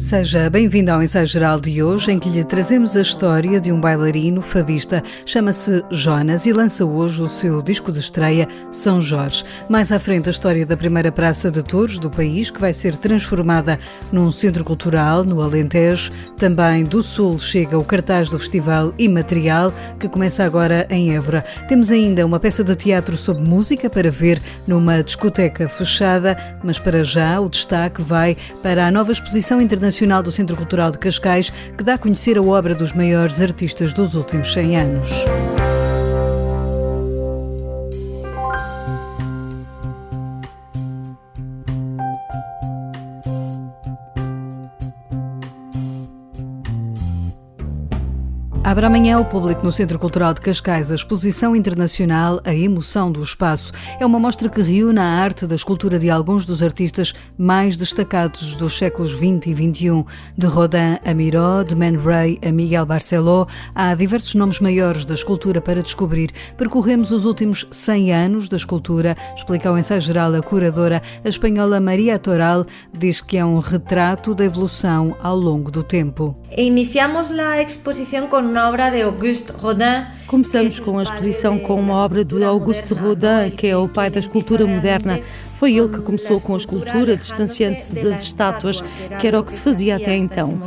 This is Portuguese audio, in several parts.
Seja bem-vindo ao Ensaio Geral de hoje, em que lhe trazemos a história de um bailarino fadista. Chama-se Jonas e lança hoje o seu disco de estreia, São Jorge. Mais à frente, a história da primeira praça de touros do país, que vai ser transformada num centro cultural no Alentejo. Também do Sul chega o cartaz do Festival Imaterial, que começa agora em Évora. Temos ainda uma peça de teatro sobre música para ver numa discoteca fechada, mas para já o destaque vai para a nova exposição internacional do Centro Cultural de Cascais, que dá a conhecer a obra dos maiores artistas dos últimos 100 anos. Abre amanhã ao público no Centro Cultural de Cascais a exposição internacional A Emoção do Espaço. É uma mostra que reúne a arte da escultura de alguns dos artistas mais destacados dos séculos XX e XXI. De Rodin a Miró, de Man Ray a Miguel Barceló, há diversos nomes maiores da escultura para descobrir. Percorremos os últimos 100 anos da escultura, explica ao Ensaio Geral a curadora, a espanhola Maria Toral, diz que é um retrato da evolução ao longo do tempo. Iniciamos a exposição com uma obra de Auguste Rodin. Começamos com a exposição com uma obra de Auguste Rodin, que é o pai da escultura moderna. Foi ele que começou com a escultura, distanciando-se das estátuas, que era o que se fazia até então.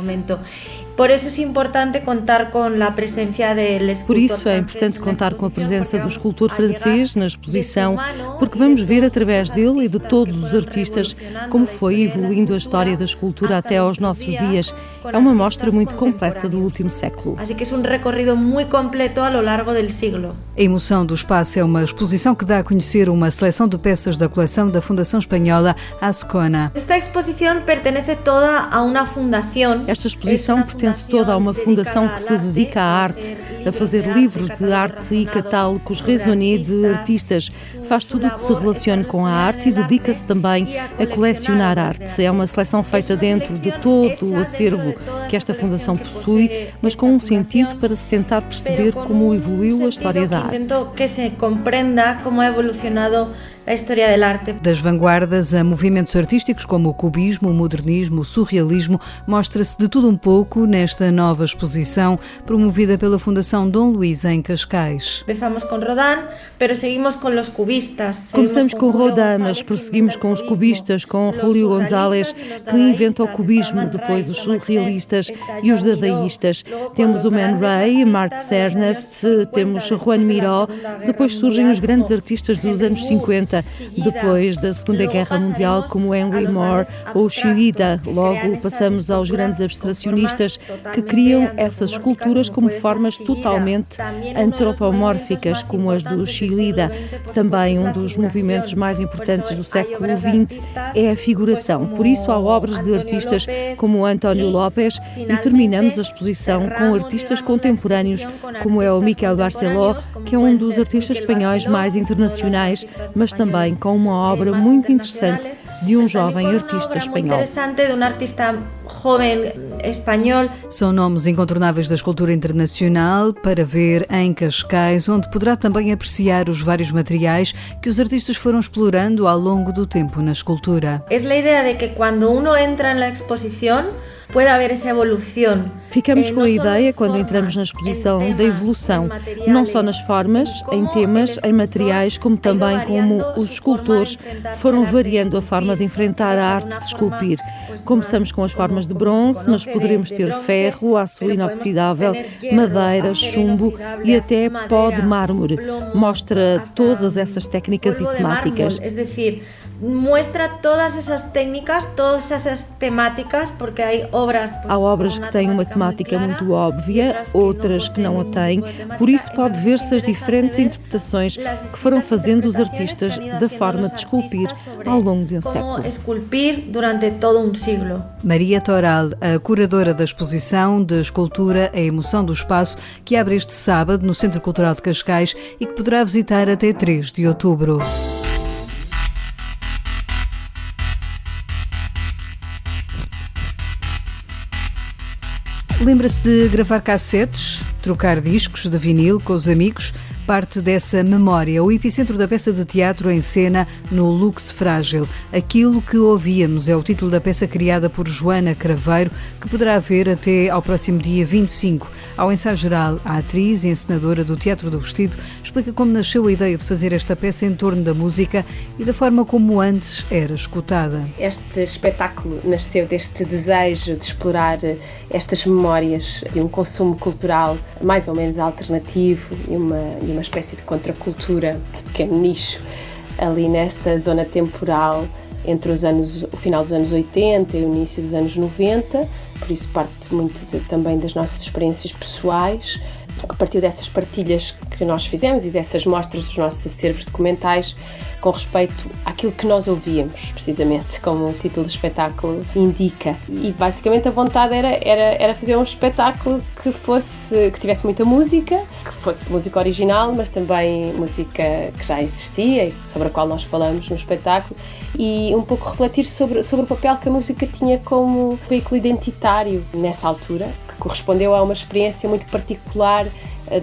Por isso é importante contar com a presença do escultor. Por isso é importante contar com a presença do escultor francês na exposição, porque vamos ver através dele e de todos os artistas como foi evoluindo a história da escultura até aos nossos dias. É uma mostra muito completa do último século. Assim que é um recorrido muito completo ao longo do século. A Emoção do Espaço é uma exposição que dá a conhecer uma seleção de peças da coleção da Fundação Espanhola Azcona. Esta exposição pertence toda a uma fundação. Esta exposição pertence toda a uma fundação que se dedica à arte, a fazer livros de arte e catálogos raisonnés de artistas. Faz tudo o que se relaciona com a arte e dedica-se também a colecionar arte. É uma seleção feita dentro de todo o acervo que esta fundação possui, mas com um sentido para se tentar perceber como evoluiu a história da arte. Que se compreenda como ha evolucionado a história da arte. Das vanguardas a movimentos artísticos como o cubismo, o modernismo, o surrealismo, mostra-se de tudo um pouco nesta nova exposição promovida pela Fundação Dom Luís em Cascais. Começamos com Rodin, mas seguimos com os cubistas. Começamos com Rodin, mas prosseguimos com os cubistas, com Julio González, que inventa o cubismo, depois os surrealistas e os dadaístas. Temos o Man Ray, Marthe Ernest, temos Juan Miró, depois surgem os grandes artistas dos anos 50, depois da Segunda Guerra Mundial, como Henry Moore ou Chillida. Logo passamos aos grandes abstracionistas que criam essas esculturas como formas totalmente antropomórficas, como as do Chillida. Também um dos movimentos mais importantes do século XX é a figuração. Por isso há obras de artistas como António López e terminamos a exposição com artistas contemporâneos como é o Miguel Barceló, que é um dos artistas espanhóis mais internacionais, mas também com uma obra muito interessante de um jovem artista espanhol. São nomes incontornáveis da escultura internacional para ver em Cascais, onde poderá também apreciar os vários materiais que os artistas foram explorando ao longo do tempo na escultura. É a ideia de que quando uno entra na exposição pode haver essa evolução. Ficamos com a ideia, quando entramos na exposição, da evolução, não só nas formas, em temas, em materiais, como também como os escultores foram variando a forma de enfrentar a arte de esculpir. Começamos com as formas de bronze, mas poderemos ter ferro, aço inoxidável, madeira, chumbo e até pó de mármore. Mostra todas essas técnicas e temáticas. Mostra todas essas técnicas, todas essas temáticas, porque há obras que têm uma temática muito óbvia, outras que não a têm, por isso pode ver-se as diferentes interpretações que foram fazendo os artistas da forma de esculpir ao longo de um século. Esculpir durante todo um século. Maria Toral, a curadora da exposição de escultura A Emoção do Espaço, que abre este sábado no Centro Cultural de Cascais e que poderá visitar até 3 de outubro. Lembra-se de gravar cassetes, trocar discos de vinil com os amigos? parte dessa memória, o epicentro da peça de teatro em cena no Lux Frágil. Aquilo que ouvíamos é o título da peça criada por Joana Craveiro, que poderá ver até ao próximo dia 25. Ao ensaio geral, a atriz e encenadora do Teatro do Vestido explica como nasceu a ideia de fazer esta peça em torno da música e da forma como antes era escutada. Este espetáculo nasceu deste desejo de explorar estas memórias de um consumo cultural mais ou menos alternativo e uma espécie de contracultura de pequeno nicho ali nesta zona temporal entre o final dos anos 80 e o início dos anos 90, por isso parte muito também das nossas experiências pessoais, que partiu dessas partilhas que nós fizemos e dessas mostras dos nossos acervos documentais com respeito àquilo que nós ouvíamos, precisamente, como o título do espetáculo indica. E basicamente a vontade era fazer um espetáculo que tivesse muita música, que fosse música original, mas também música que já existia e sobre a qual nós falamos no espetáculo, e um pouco refletir sobre o papel que a música tinha como veículo identitário nessa altura, que correspondeu a uma experiência muito particular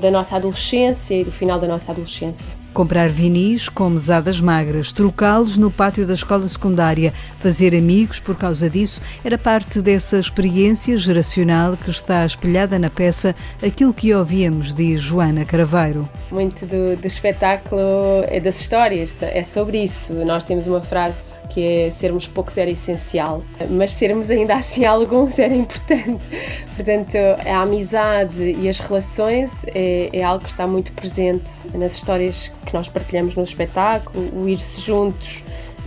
da nossa adolescência e do final da nossa adolescência. Comprar vinis com mesadas magras, trocá-los no pátio da escola secundária, fazer amigos por causa disso, era parte dessa experiência geracional que está espelhada na peça Aquilo que ouvíamos, diz Joana Craveiro. Muito do espetáculo é das histórias, é sobre isso. Nós temos uma frase que é: sermos poucos era essencial, mas sermos ainda assim alguns era importante. Portanto, a amizade e as relações é algo que está muito presente nas histórias que nós partilhamos no espetáculo, o ir-se juntos,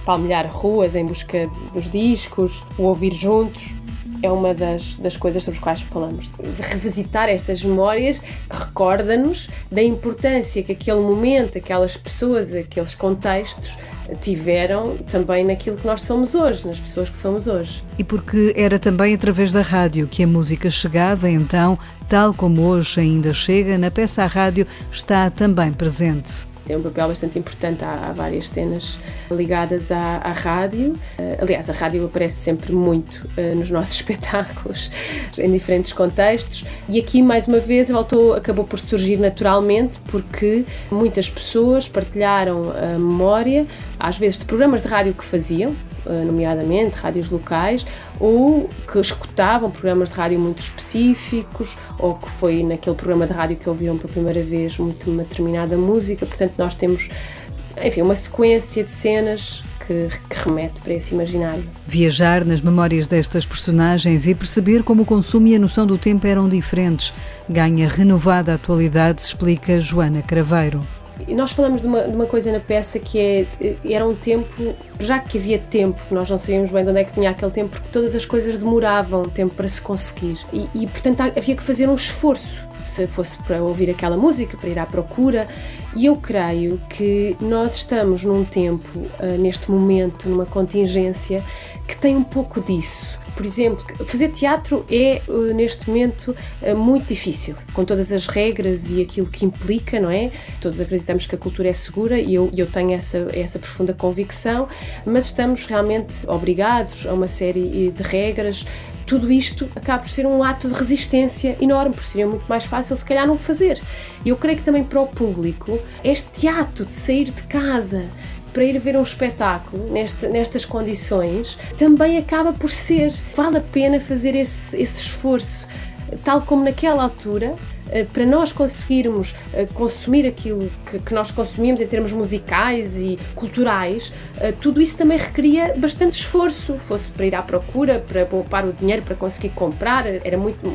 palmilhar ruas em busca dos discos, o ouvir juntos, é uma das coisas sobre as quais falamos. Revisitar estas memórias recorda-nos da importância que aquele momento, aquelas pessoas, aqueles contextos tiveram também naquilo que nós somos hoje, nas pessoas que somos hoje. E porque era também através da rádio que a música chegava, então, tal como hoje ainda chega, na peça à rádio está também presente. Tem um papel bastante importante, há várias cenas ligadas à rádio. Aliás, a rádio aparece sempre muito nos nossos espetáculos, em diferentes contextos. E aqui, mais uma vez, acabou por surgir naturalmente, porque muitas pessoas partilharam a memória, às vezes de programas de rádio que faziam, nomeadamente rádios locais, ou que escutavam programas de rádio muito específicos, ou que foi naquele programa de rádio que ouviam pela primeira vez uma determinada música. Portanto, nós temos, enfim, uma sequência de cenas que remete para esse imaginário. Viajar nas memórias destas personagens e perceber como o consumo e a noção do tempo eram diferentes ganha renovada atualidade, explica Joana Craveiro. Nós falamos de uma coisa na peça que era um tempo, já que havia tempo, nós não sabíamos bem de onde é que vinha aquele tempo, porque todas as coisas demoravam tempo para se conseguir e portanto havia que fazer um esforço, se fosse para ouvir aquela música, para ir à procura, e eu creio que nós estamos num tempo, neste momento, numa contingência que tem um pouco disso. Por exemplo, fazer teatro é, neste momento, muito difícil, com todas as regras e aquilo que implica, não é? Todos acreditamos que a cultura é segura e eu tenho essa profunda convicção, mas estamos realmente obrigados a uma série de regras. Tudo isto acaba por ser um ato de resistência enorme, por ser muito mais fácil, se calhar, não fazer. E eu creio que também para o público, este ato de sair de casa para ir ver um espetáculo nestas condições, também acaba por ser. Vale a pena fazer esse esforço, tal como naquela altura, para nós conseguirmos consumir aquilo que nós consumimos em termos musicais e culturais. Tudo isso também requeria bastante esforço, fosse para ir à procura, para poupar o dinheiro para conseguir comprar.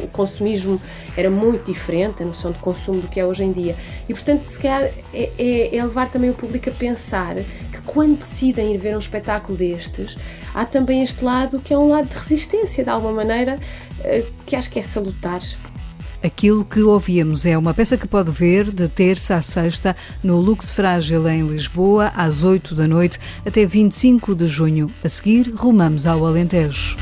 O consumismo era muito diferente, a noção de consumo, do que é hoje em dia. E, portanto, se calhar é levar também o público a pensar que quando decidem ir ver um espetáculo destes, há também este lado que é um lado de resistência, de alguma maneira, que acho que é salutar. Aquilo que ouvíamos é uma peça que pode ver de terça a sexta no Lux Frágil em Lisboa, às 8 da noite, até 25 de junho. A seguir, rumamos ao Alentejo.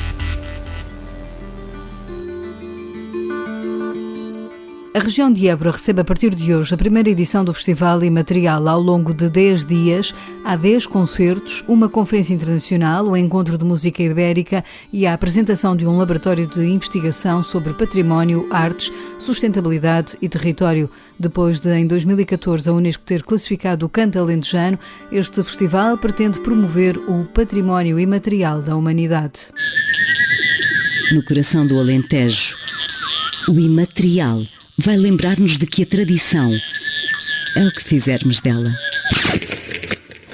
A região de Évora recebe a partir de hoje a primeira edição do Festival Imaterial. Ao longo de 10 dias, há 10 concertos, uma conferência internacional, um encontro de música ibérica e a apresentação de um laboratório de investigação sobre património, artes, sustentabilidade e território. Depois de, em 2014, a Unesco ter classificado o canto alentejano, este festival pretende promover o património imaterial da humanidade. No coração do Alentejo, o imaterial vai lembrar-nos de que a tradição é o que fizermos dela.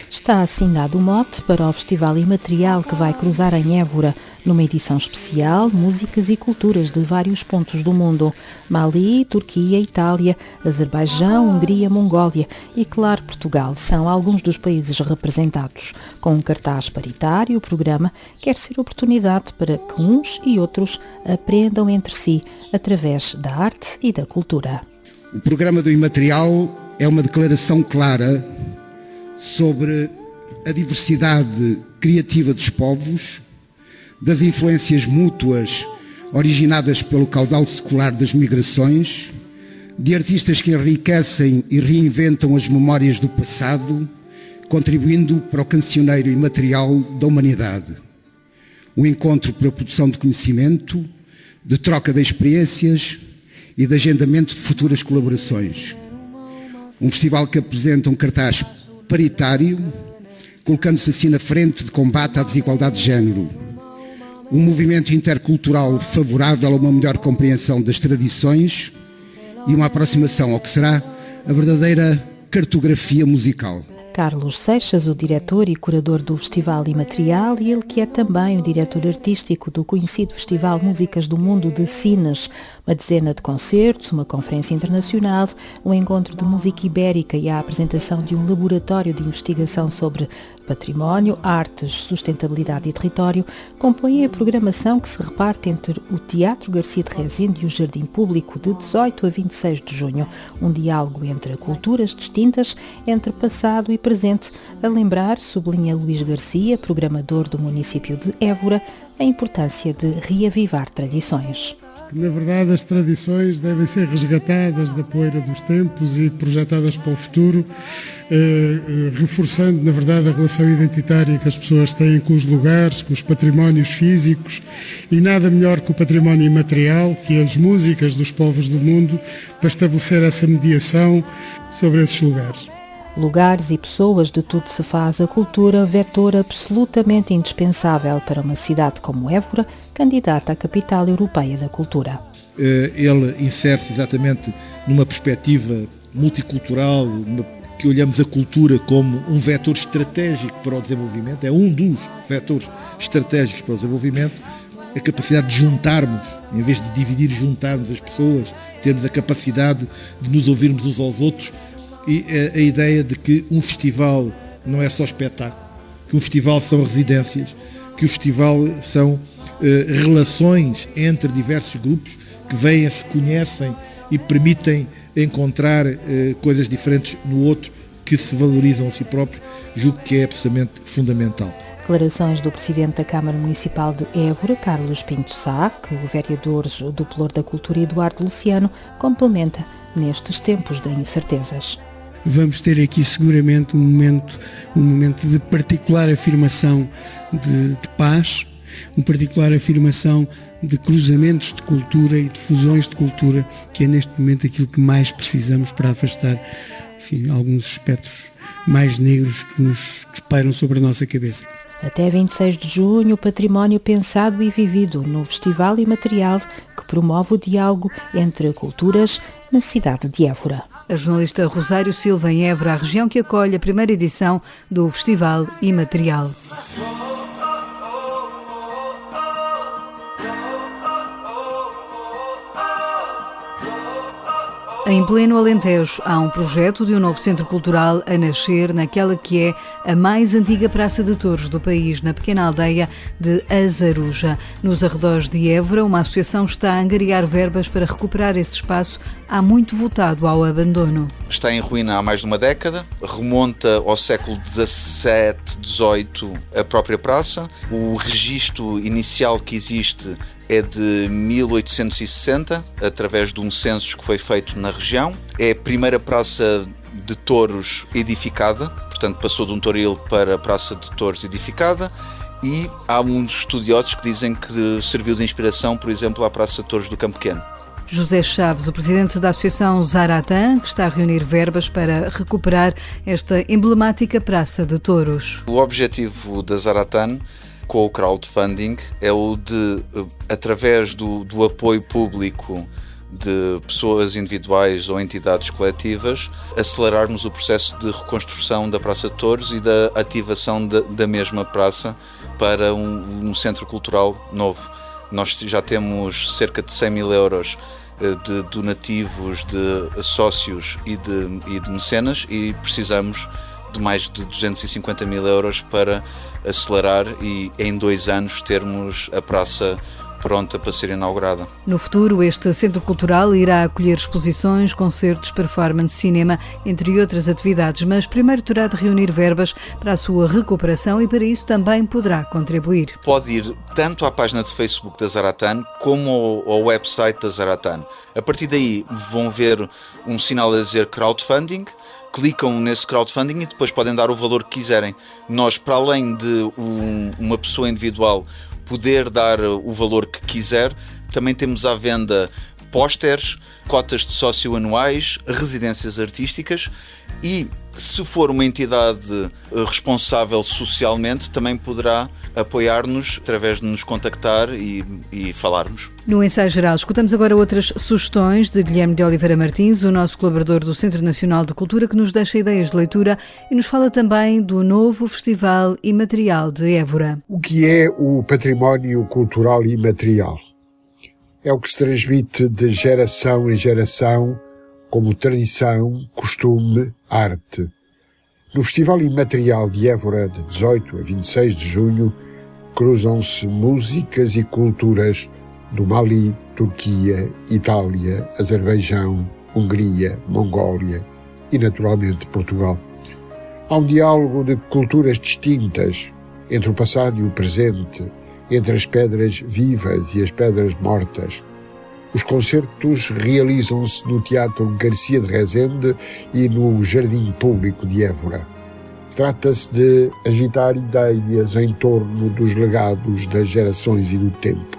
Está assinado o mote para o Festival Imaterial que vai cruzar em Évora, numa edição especial, músicas e culturas de vários pontos do mundo. Mali, Turquia, Itália, Azerbaijão, Hungria, Mongólia e, claro, Portugal são alguns dos países representados. Com um cartaz paritário, o programa quer ser oportunidade para que uns e outros aprendam entre si através da arte e da cultura. O programa do Imaterial é uma declaração clara sobre a diversidade criativa dos povos, das influências mútuas originadas pelo caudal secular das migrações, de artistas que enriquecem e reinventam as memórias do passado, contribuindo para o cancioneiro imaterial da humanidade. Um encontro para a produção de conhecimento, de troca de experiências e de agendamento de futuras colaborações. Um festival que apresenta um cartaz paritário, colocando-se assim na frente de combate à desigualdade de género. Um movimento intercultural favorável a uma melhor compreensão das tradições e uma aproximação ao que será a verdadeira cartografia musical. Carlos Seixas, o diretor e curador do Festival Imaterial, e ele que é também o diretor artístico do conhecido Festival Músicas do Mundo de Sines. Uma dezena de concertos, uma conferência internacional, um encontro de música ibérica e a apresentação de um laboratório de investigação sobre património, artes, sustentabilidade e território compõem a programação que se reparte entre o Teatro Garcia de Rezende e o Jardim Público de 18 a 26 de junho. Um diálogo entre culturas distintas, entre passado e presente, a lembrar, sublinha Luís Garcia, programador do município de Évora, a importância de reavivar tradições. Na verdade, as tradições devem ser resgatadas da poeira dos tempos e projetadas para o futuro, reforçando, na verdade, a relação identitária que as pessoas têm com os lugares, com os patrimónios físicos, e nada melhor que o património imaterial, que as músicas dos povos do mundo, para estabelecer essa mediação sobre esses lugares. Lugares e pessoas, de tudo se faz a cultura, vetor absolutamente indispensável para uma cidade como Évora, candidata à capital europeia da cultura. Ele insere-se exatamente numa perspectiva multicultural, que olhamos a cultura como um vetor estratégico para o desenvolvimento, é um dos vetores estratégicos para o desenvolvimento, a capacidade de juntarmos, em vez de dividir, juntarmos as pessoas, termos a capacidade de nos ouvirmos uns aos outros, e a ideia de que um festival não é só espetáculo, que um festival são residências, que o festival são relações entre diversos grupos que vêm, se conhecem e permitem encontrar coisas diferentes no outro, que se valorizam a si próprios, julgo que é absolutamente fundamental. Declarações do Presidente da Câmara Municipal de Évora, Carlos Pinto Sá, que o vereador do Pelour da Cultura, Eduardo Luciano, complementa nestes tempos de incertezas. Vamos ter aqui seguramente um momento de particular afirmação de paz, uma particular afirmação de cruzamentos de cultura e de fusões de cultura, que é neste momento aquilo que mais precisamos para afastar, enfim, alguns espectros mais negros que nos pairam sobre a nossa cabeça. Até 26 de junho, o património pensado e vivido no Festival Imaterial, que promove o diálogo entre culturas na cidade de Évora. A jornalista Rosário Silva em Évora, a região que acolhe a primeira edição do Festival Imaterial. Em pleno Alentejo, há um projeto de um novo centro cultural a nascer naquela que é a mais antiga praça de touros do país, na pequena aldeia de Azaruja. Nos arredores de Évora, uma associação está a angariar verbas para recuperar esse espaço há muito votado ao abandono. Está em ruína há mais de uma década, remonta ao século XVII, XVIII a própria praça. O registro inicial que existe é de 1860, através de um censo que foi feito na região. É a primeira praça de touros edificada, portanto passou de um toril para a praça de touros edificada, e há uns estudiosos que dizem que serviu de inspiração, por exemplo, à Praça de Touros do Campo Pequeno. José Chaves, o presidente da Associação Zaratan, que está a reunir verbas para recuperar esta emblemática Praça de Touros. O objetivo da Zaratan, com o crowdfunding, é o de, através do apoio público de pessoas individuais ou entidades coletivas, acelerarmos o processo de reconstrução da Praça de Touros e da ativação da mesma praça para um centro cultural novo. Nós já temos cerca de 100 mil euros de donativos de sócios e de mecenas, e precisamos de mais de 250 mil euros para acelerar e em 2 anos termos a praça pronta para ser inaugurada. No futuro, este centro cultural irá acolher exposições, concertos, performance, cinema, entre outras atividades, mas primeiro terá de reunir verbas para a sua recuperação e para isso também poderá contribuir. Pode ir tanto à página de Facebook da Zaratan como ao website da Zaratan. A partir daí vão ver um sinal a dizer crowdfunding, clicam nesse crowdfunding e depois podem dar o valor que quiserem. Nós, para além de uma pessoa individual poder dar o valor que quiser, também temos à venda pósteres, cotas de sócio anuais, residências artísticas, e se for uma entidade responsável socialmente, também poderá apoiar-nos através de nos contactar e falarmos. No ensaio geral, escutamos agora outras sugestões de Guilherme de Oliveira Martins, o nosso colaborador do Centro Nacional de Cultura, que nos deixa ideias de leitura e nos fala também do novo Festival Imaterial de Évora. O que é o património cultural imaterial? É o que se transmite de geração em geração como tradição, costume, arte. No Festival Imaterial de Évora, de 18 a 26 de junho, cruzam-se músicas e culturas do Mali, Turquia, Itália, Azerbaijão, Hungria, Mongólia e, naturalmente, Portugal. Há um diálogo de culturas distintas entre o passado e o presente, entre as pedras vivas e as pedras mortas. Os concertos realizam-se no Teatro Garcia de Rezende e no Jardim Público de Évora. Trata-se de agitar ideias em torno dos legados das gerações e do tempo.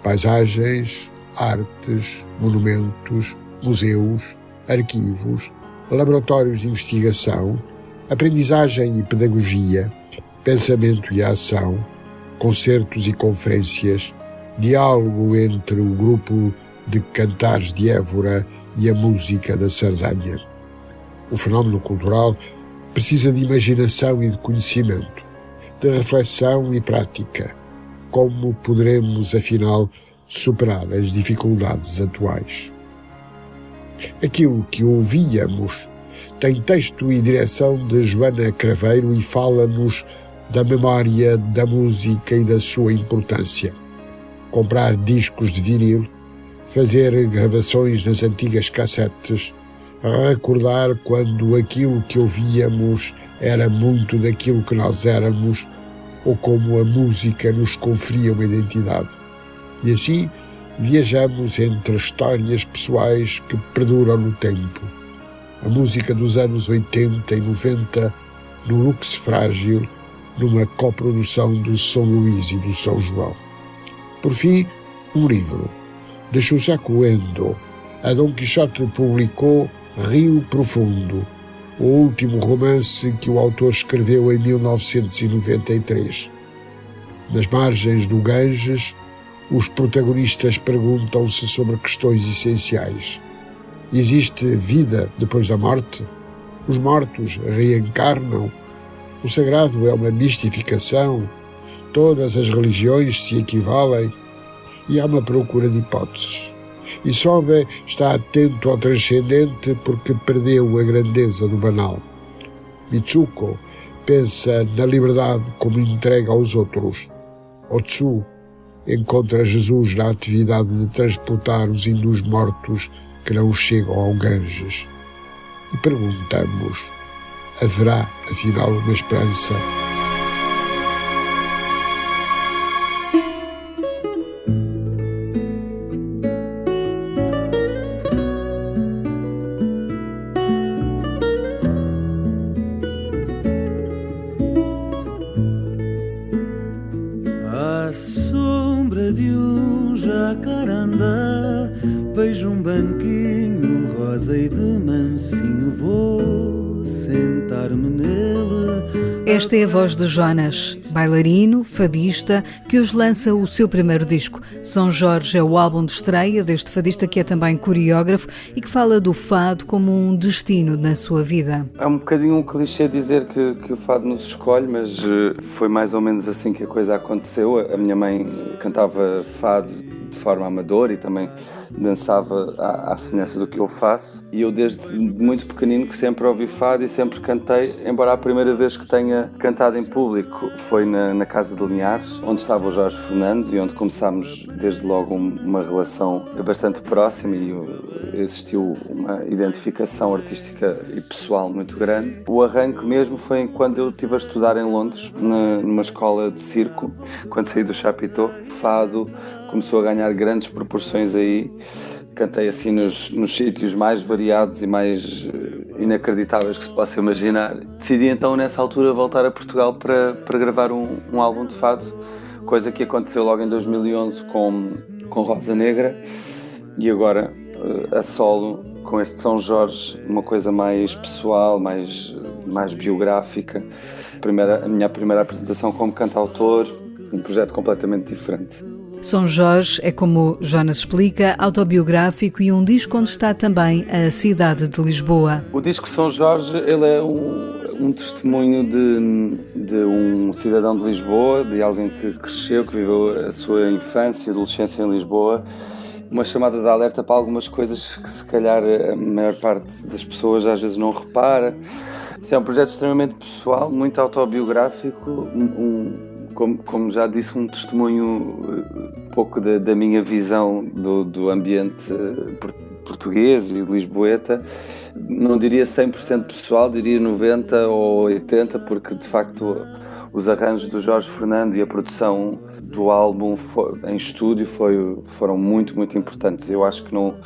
Paisagens, artes, monumentos, museus, arquivos, laboratórios de investigação, aprendizagem e pedagogia, pensamento e ação, concertos e conferências, diálogo entre o grupo de cantares de Évora e a música da Sardanha. O fenómeno cultural precisa de imaginação e de conhecimento, de reflexão e prática. Como poderemos, afinal, superar as dificuldades atuais? Aquilo que ouvíamos tem texto e direção de Joana Craveiro e fala-nos da memória, da música e da sua importância. Comprar discos de vinil, fazer gravações nas antigas cassetes, recordar quando aquilo que ouvíamos era muito daquilo que nós éramos ou como a música nos conferia uma identidade. E assim viajamos entre histórias pessoais que perduram no tempo. A música dos anos 80 e 90 no Lux Frágil, numa coprodução do São Luís e do São João. Por fim, um livro, de Shusaku Endo. A Dom Quixote publicou Rio Profundo, o último romance que o autor escreveu em 1993. Nas margens do Ganges, os protagonistas perguntam-se sobre questões essenciais. Existe vida depois da morte? Os mortos reencarnam? O sagrado é uma mistificação? Todas as religiões se equivalem? E há uma procura de hipóteses. E Sobe está atento ao transcendente porque perdeu a grandeza do banal. Mitsuko pensa na liberdade como entrega aos outros. Otsu encontra Jesus na atividade de transportar os hindus mortos que não chegam ao Ganges. E perguntamos, haverá afinal uma esperança? vejo um banquinho rosa e de mansinho vou sentar-me nele. Esta é a voz de Jonas, bailarino, fadista, que hoje lança o seu primeiro disco. São Jorge é o álbum de estreia deste fadista que é também coreógrafo e que fala do fado como um destino na sua vida. É um bocadinho um clichê dizer que o fado nos escolhe, mas foi mais ou menos assim que a coisa aconteceu. A minha mãe cantava fado de forma amadora e também dançava à semelhança do que eu faço. E eu desde muito pequenino que sempre ouvi fado e sempre cantei, embora a primeira vez que tenha cantado em público foi na Casa de Linhares, onde estava o Jorge Fernando e onde começámos desde logo uma relação bastante próxima e existiu uma identificação artística e pessoal muito grande. O arranque mesmo foi quando eu estive a estudar em Londres, numa escola de circo, quando saí do Chapitão. O fado começou a ganhar grandes proporções aí. Cantei assim nos sítios mais variados e mais inacreditáveis que se possa imaginar. Decidi então nessa altura voltar a Portugal para gravar um álbum de fado, coisa que aconteceu logo em 2011 com Rosa Negra e agora a solo com este São Jorge, uma coisa mais pessoal, mais biográfica. A minha primeira apresentação como cantautor, um projeto completamente diferente. São Jorge é, como Jonas explica, autobiográfico e um disco onde está também a cidade de Lisboa. O disco São Jorge ele é um testemunho de um cidadão de Lisboa, de alguém que cresceu, que viveu a sua infância e adolescência em Lisboa. Uma chamada de alerta para algumas coisas que se calhar a maior parte das pessoas às vezes não repara. É um projeto extremamente pessoal, muito autobiográfico, como já disse, um testemunho um pouco da minha visão do ambiente português e lisboeta. Não diria 100% pessoal, diria 90% ou 80%, porque de facto os arranjos do Jorge Fernando e a produção do álbum em estúdio foram muito, muito importantes. Eu acho que não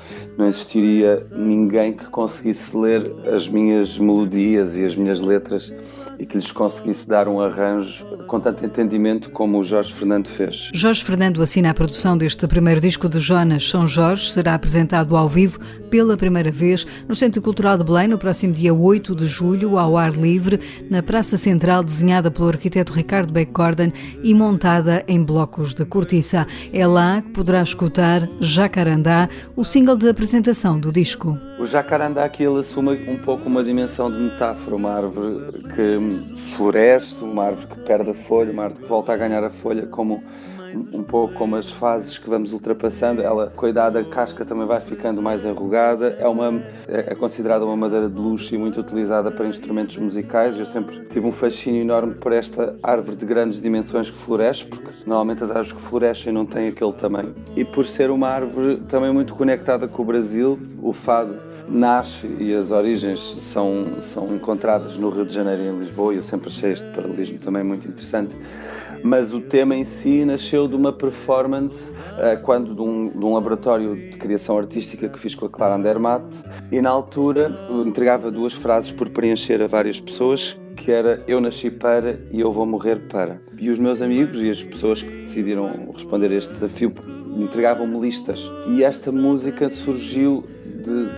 existiria ninguém que conseguisse ler as minhas melodias e as minhas letras e que lhes conseguisse dar um arranjo com tanto entendimento como o Jorge Fernando fez. Jorge Fernando assina a produção deste primeiro disco de Jonas. São Jorge será apresentado ao vivo pela primeira vez no Centro Cultural de Belém no próximo dia 8 de julho, ao ar livre, na Praça Central, desenhada pelo arquiteto Ricardo Beck-Corden e montada em blocos de cortiça. É lá que poderá escutar Jacarandá, o single de apresentação do disco. O Jacarandá aqui ele assume um pouco uma dimensão de metáfora, uma árvore que floresce, uma árvore que perde a folha, uma árvore que volta a ganhar a folha, um pouco como as fases que vamos ultrapassando. Ela, com a idade, a casca também vai ficando mais enrugada. É considerada uma madeira de luxo e muito utilizada para instrumentos musicais. Eu sempre tive um fascínio enorme por esta árvore de grandes dimensões que floresce, porque normalmente as árvores que florescem não têm aquele tamanho. E por ser uma árvore também muito conectada com o Brasil, o fado nasce e as origens são encontradas no Rio de Janeiro e em Lisboa. Eu sempre achei este paralelismo também muito interessante. Mas o tema em si nasceu de uma performance de um laboratório de criação artística que fiz com a Clara Andermatt, e na altura entregava 2 frases por preencher a várias pessoas, que era eu nasci para e eu vou morrer para. E os meus amigos e as pessoas que decidiram responder a este desafio entregavam-me listas. E esta música surgiu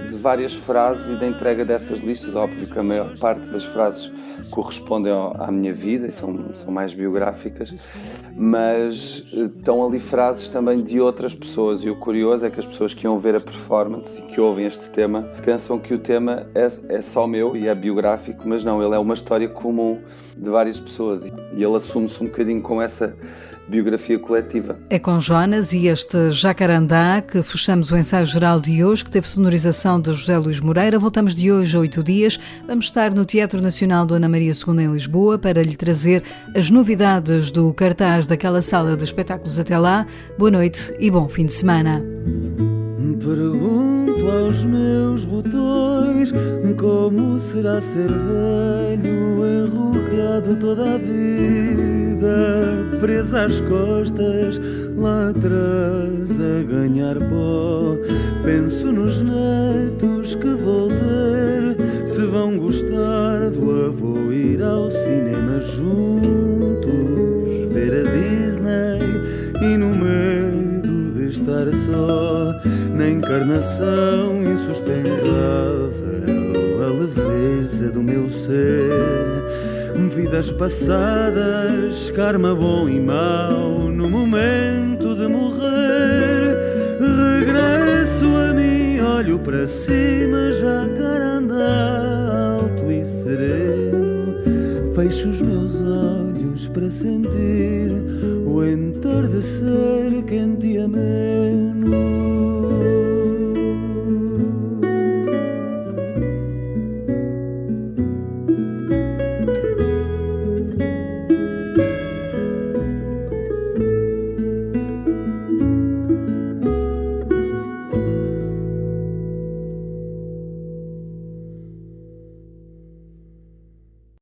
de várias frases e da entrega dessas listas. Óbvio que a maior parte das frases correspondem à minha vida e são mais biográficas, mas estão ali frases também de outras pessoas, e o curioso é que as pessoas que iam ver a performance e que ouvem este tema pensam que o tema é só meu e é biográfico, mas não, ele é uma história comum de várias pessoas e ele assume-se um bocadinho com essa biografia coletiva. É com Jonas e este Jacarandá que fechamos o ensaio geral de hoje, que teve sonorização de José Luís Moreira. Voltamos de hoje a 8 dias. Vamos estar no Teatro Nacional Dona Maria II em Lisboa para lhe trazer as novidades do cartaz daquela sala de espetáculos. Até lá, boa noite e bom fim de semana. Pergunto aos meus botões como será ser velho, enrugado toda a vida, presa às costas, lá atrás a ganhar pó. Penso nos netos que vou ter, se vão gostar do avô, ir ao cinema juntos, ver a Disney, e no medo de estar só encarnação insustentável, a leveza do meu ser. Vidas passadas, karma bom e mau, no momento de morrer. Regresso a mim, olho para cima, jacarandá, alto e sereno. Fecho os meus olhos para sentir o entardecer.